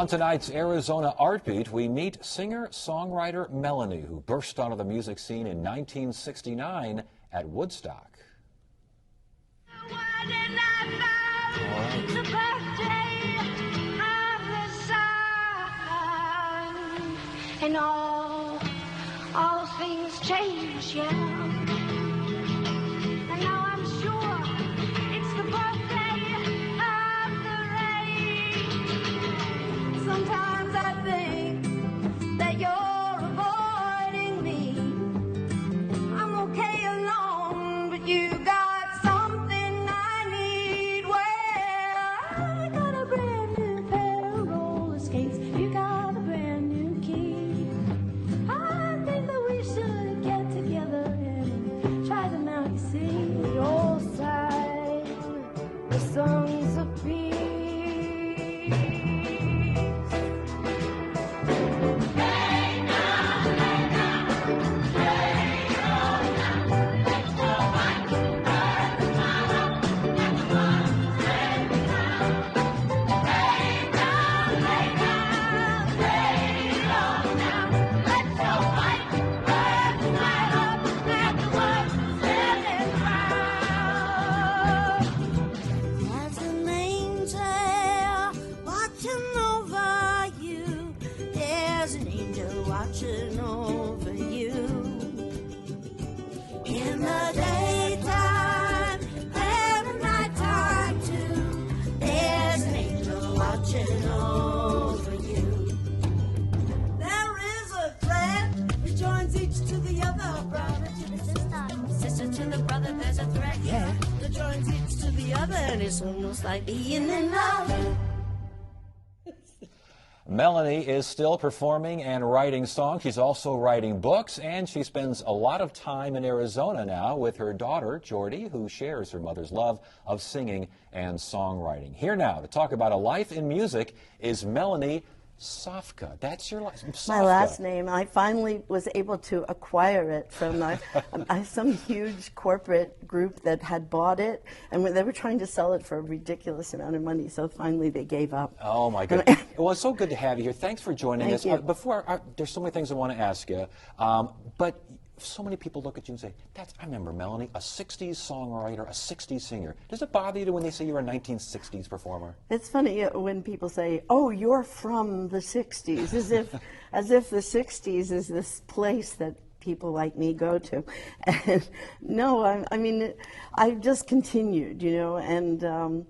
On tonight's Arizona Art Beat, we meet singer-songwriter Melanie, who burst onto the music scene in 1969 at Woodstock. And all things change, yeah. And now I'm sure it's the birthday of the rain. Sometimes I think that you're avoiding me. I'm okay alone, but you got something I need. Well, I got a brand new pair of roller skates. You got a brand new key. I think that we should get together and try them out, you see. Your side, the songs of peace. Watching over you in the daytime and the nighttime too. There's an angel watching over you. There is a thread that joins each to the other, brother to the sister to the brother. There's a thread, yeah, that joins each to the other, and it's almost like being in love. Melanie is still performing and writing songs. She's also writing books, and she spends a lot of time in Arizona now with her daughter, Jordy, who shares her mother's love of singing and songwriting. Here now to talk about a life in music is Melanie Sofka. That's your last name? My last name. I finally was able to acquire it from some huge corporate group that had bought it, and they were trying to sell it for a ridiculous amount of money, so finally they gave up. Oh, my goodness. Well, it's so good to have you here. Thanks for joining us. You. There's so many things I want to ask you, but so many people look at you and say, I remember Melanie, a 60s songwriter, a 60s singer. Does it bother you when they say you're a 1960s performer? It's funny when people say, oh, you're from the 60s, as if the 60s is this place that people like me go to. And no, I mean, I've just continued, you know, and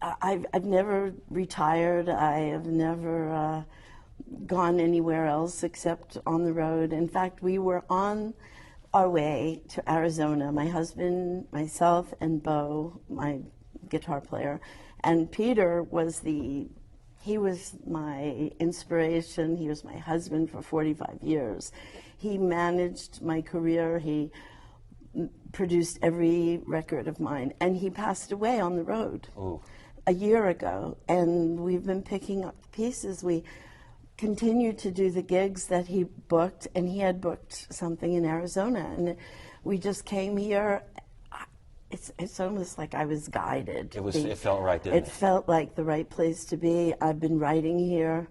I've never retired. I have never gone anywhere else except on the road. In fact, we were on our way to Arizona, my husband, myself, and Bo, my guitar player, and Peter was he was my inspiration. He was my husband for 45 years. He managed my career. He produced every record of mine, and he passed away on the road a year ago, and we've been picking up the pieces. We continued to do the gigs that he booked, and he had booked something in Arizona, and we just came here. It's almost like I was guided. It felt right, didn't it? It felt like the right place to be. I've been writing here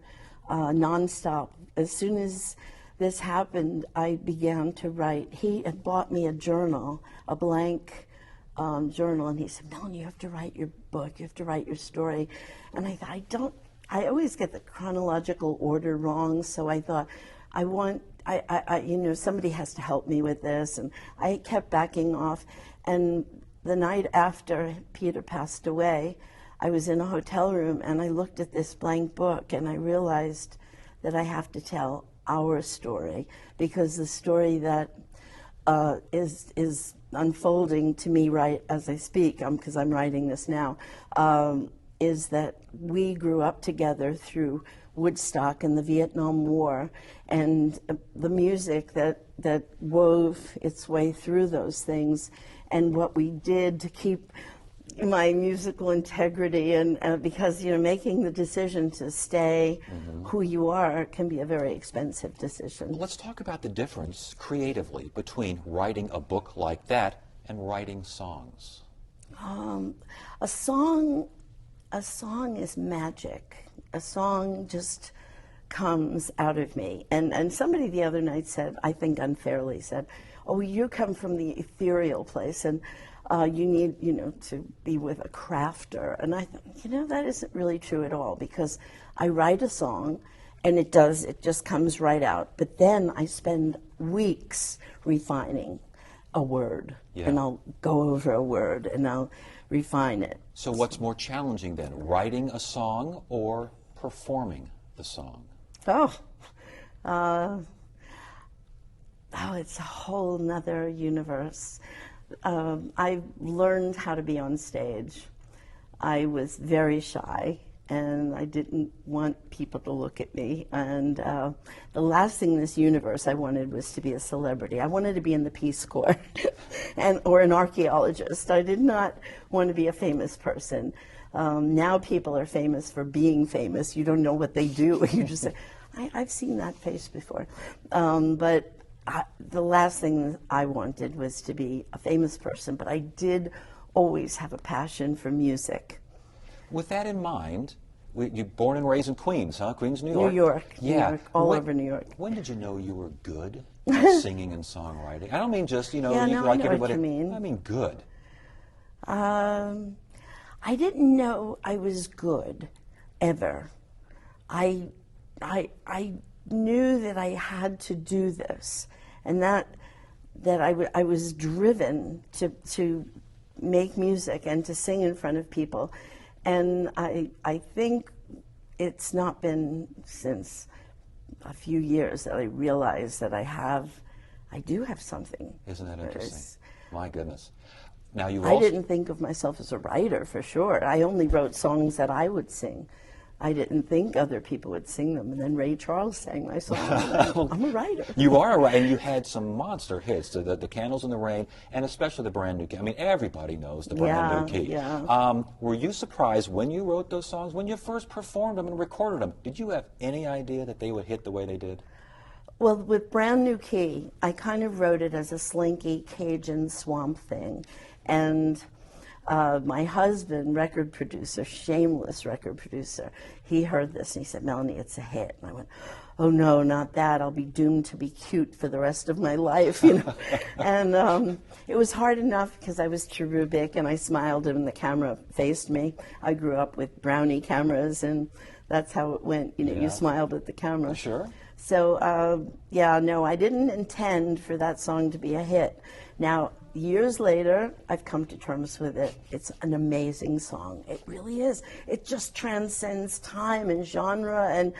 nonstop. As soon as this happened, I began to write. He had bought me a journal, a blank journal, and he said, Melanie, you have to write your book, you have to write your story. And I thought, I always get the chronological order wrong, so I thought, you know, somebody has to help me with this, and I kept backing off. And the night after Peter passed away, I was in a hotel room, and I looked at this blank book, and I realized that I have to tell our story, because the story that is unfolding to me right as I speak, because I'm writing this now, is that we grew up together through Woodstock and the Vietnam War, and the music that wove its way through those things, and what we did to keep my musical integrity, and because, you know, making the decision to stay who you are can be a very expensive decision. Well, let's talk about the difference creatively between writing a book like that and writing songs. A song is magic. a song just comes out of me. And somebody the other night said, I think unfairly said, oh, you come from the ethereal place, and you need, to be with a crafter. And I thought, that isn't really true at all, because I write a song, and it just comes right out. But then I spend weeks refining a word, and I'll go over a word, and I'll refine it. So what's more challenging then, writing a song or performing the song? It's a whole nother universe. I learned how to be on stage. I was very shy, and I didn't want people to look at me. And the last thing in this universe I wanted was to be a celebrity. I wanted to be in the Peace Corps or an archaeologist. I did not want to be a famous person. Now people are famous for being famous. You don't know what they do. You just say, I've seen that face before. But the last thing I wanted was to be a famous person, but I did always have a passion for music. With that in mind, you're born and raised in Queens, huh? Queens, New York? New York, Yeah. New York, all over New York. When did you know you were good at singing and songwriting? I don't mean just, I know everybody. what you mean. I mean good. I didn't know I was good, ever. I knew that I had to do this, and that I was driven to make music and to sing in front of people. And I think it's not been since a few years that I realized that I do have something. Isn't that interesting? My goodness. Now I didn't think of myself as a writer, for sure. I only wrote songs that I would sing. I didn't think other people would sing them. And then Ray Charles sang my song. I'm a writer. You are a writer, and you had some monster hits, the Candles in the Rain, and especially the Brand New Key. I mean, everybody knows the Brand New Key. Yeah. Were you surprised when you wrote those songs, when you first performed them and recorded them? Did you have any idea that they would hit the way they did? Well, with Brand New Key, I kind of wrote it as a slinky Cajun swamp thing. And my husband, record producer, shameless record producer, he heard this and he said, Melanie, it's a hit. And I went, oh no, not that. I'll be doomed to be cute for the rest of my life, And it was hard enough because I was cherubic and I smiled and the camera faced me. I grew up with Brownie cameras, and that's how it went. You smiled at the camera. Sure. So, no, I didn't intend for that song to be a hit. Now, years later, I've come to terms with it. It's an amazing song. It really is. It just transcends time and genre, and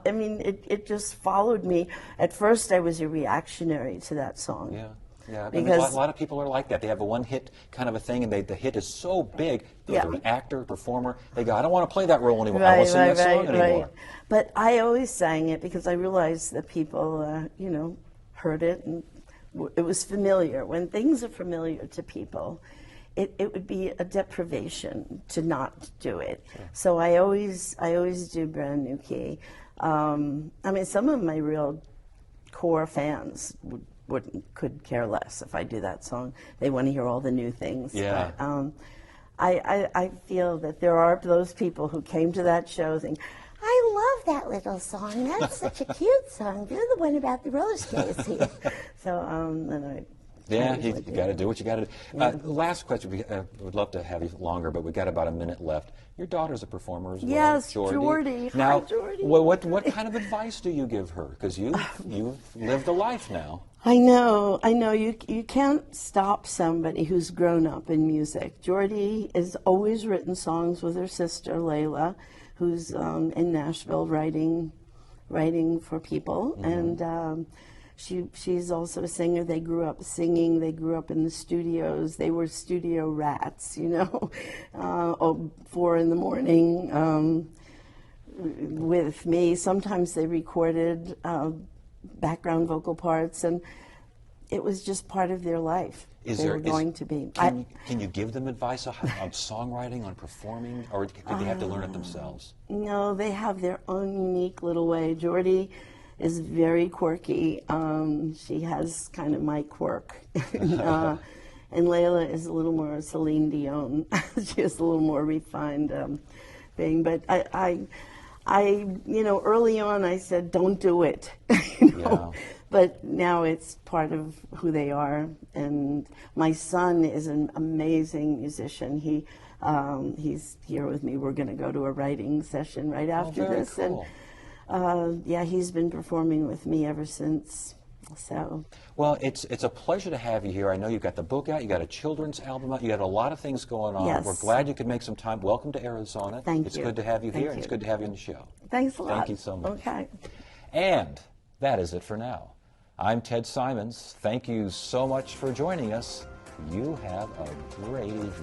it just followed me. At first, I was a reactionary to that song. Yeah. I mean, a lot of people are like that. They have a one-hit kind of a thing, and the hit is so big. They're an actor, performer. They go, I don't want to play that role anymore. I don't want to sing that song anymore. Right. But I always sang it because I realized that people, heard it, and it was familiar. When things are familiar to people, it would be a deprivation to not do it. Sure. So I always do Brand New Key. Some of my real core fans could care less if I do that song. They want to hear all the new things. Yeah. But, I feel that there are those people who came to that show thinking, I love that little song. That's such a cute song. You're the one about the roller skates here. So, you got to do what you got to do. Last question. We would love to have you longer, but we've got about a minute left. Your daughter's a performer as well. Yes, Jordy. Now, Hi, Jordy. What kind of advice do you give her? Because you've lived a life now. I know. You can't stop somebody who's grown up in music. Jordy has always written songs with her sister, Layla, who's in Nashville writing for people. Mm-hmm. And she's also a singer. They grew up singing. They grew up in the studios. They were studio rats, 4 a.m. With me. Sometimes they recorded background vocal parts, and it was just part of their life. Can you give them advice on songwriting, on performing, or do they have to learn it themselves? No, they have their own unique little way. Jordy is very quirky. She has kind of my quirk. And Layla is a little more Celine Dion. She has a little more refined thing. But Early on I said, don't do it. you know? Yeah. But now it's part of who they are. And my son is an amazing musician. He's here with me. We're going to go to a writing session right after very this. cool. And yeah, he's been performing with me ever since. So. Well, it's a pleasure to have you here. I know you've got the book out, you got a children's album out, you got a lot of things going on. Yes. We're glad you could make some time. Welcome to Arizona. Thank It's you. good to have you Thank here, and it's you. good to have you on the show. Thanks a lot. Thank you so much. Okay. And that is it for now. I'm Ted Simons. Thank you so much for joining us. You have a great evening.